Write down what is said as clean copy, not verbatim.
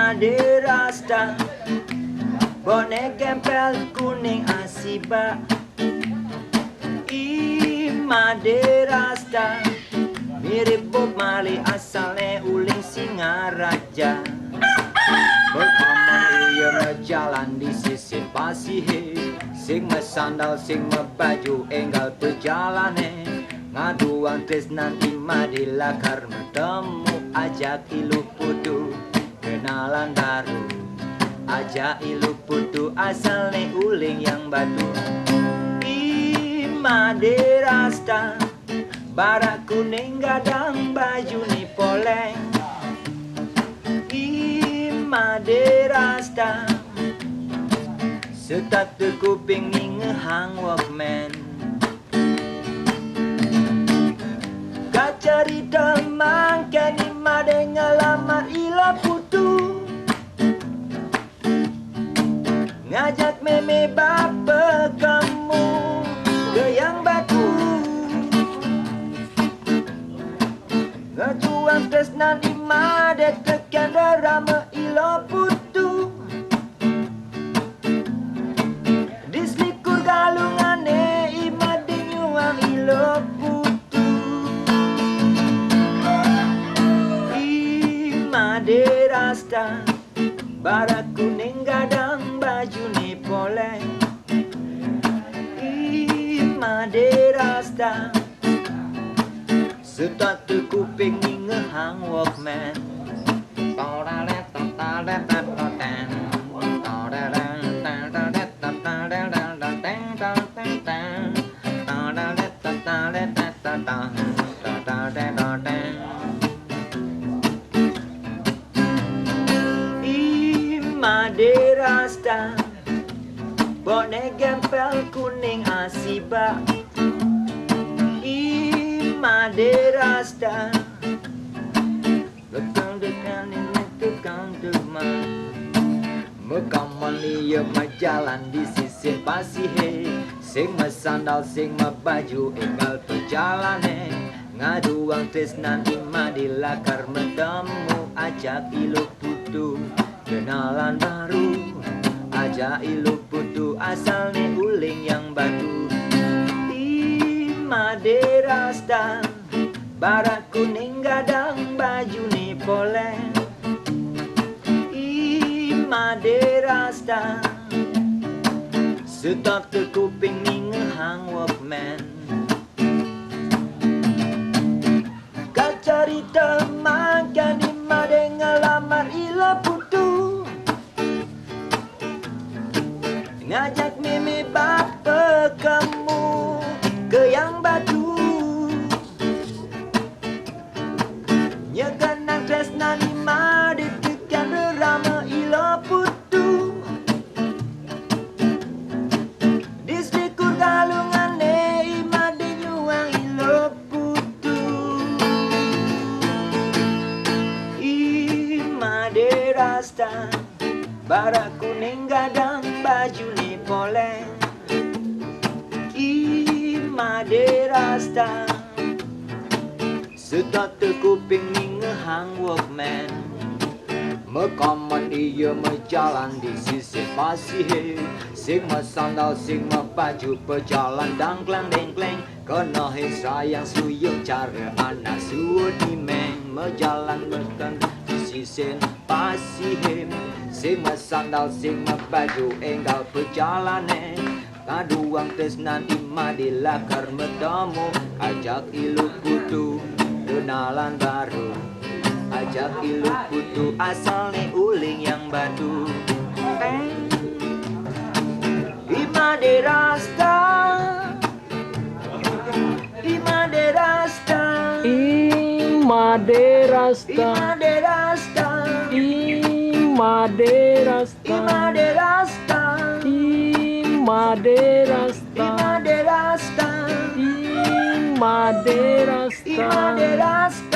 Maderasta, bonek gempel kuning asiba. Maderasta, mirip Bob Marley asalnya uling Singaraja. Berpaman iya jalan di sisi pasih, sing sandal sing baju enggal perjalane. Ngaduan tresnan di Madila karena temu ajak ilu putu kenalan baru. Ajak ilu putu asalnya uling yang batu. Maderasta, barak kuning gadang baju ni poleng. Maderasta, setat kuping ni ngehang walkman. Kacari demang kani made ngalamat ila putu. Ngajak meme bapa kamu yang batu, ngajuang tresnan imade tekan darama ilo putu. Dislikur galungane imade nyuang ilo putu. Maderasta, barak kuning gadang baju ni poleng. Maderasta, setat kuping ni ngehang walkman. Maderasta, bonek gempel kuning asiba. Maderasta, bekang dekan ini tukang demam. Mekaman iya majalan di sisi pasih, sing sandal sing baju enggal perjalane. Ngaduang tresnan di Madila karena temu ajak ilu putu kenalan baru. Ajak ilu putu asalnya uling yang batu. Maderasta, barak kuning gadang baju ni poleng. Maderasta, setat kuping ni ngehang walkman. Kacari teman kani made ngelamar ila putu. Ngajak meme bapa kamu ke yang batu. Nyeganang tresnan imade tekan derama ilo putu. Dislikur galungane imade nyuang ilo putu. Maderasta, barak kuning gadang baju ni poleng. Maderasta, setat kuping ni ngehang walkman. Mekaman iya jalan di sisi pasih, sing sandal sing baju pejalan dangklang dengkleng. Kena sayang suyung cara anak suut dimeng. Mejalan bekan di sisi pasih, sing sandal sing baju enggal perjalane. Ngaduang tresnan Madila karena temu ajak ilu putu kenalan baru. Ajak ilu putu asalnya uling yang batu. Maderasta, Maderasta, Maderasta, Maderasta, Maderasta, Maderasta, Maderasta, Maderasta, Maderasta, Maderasta.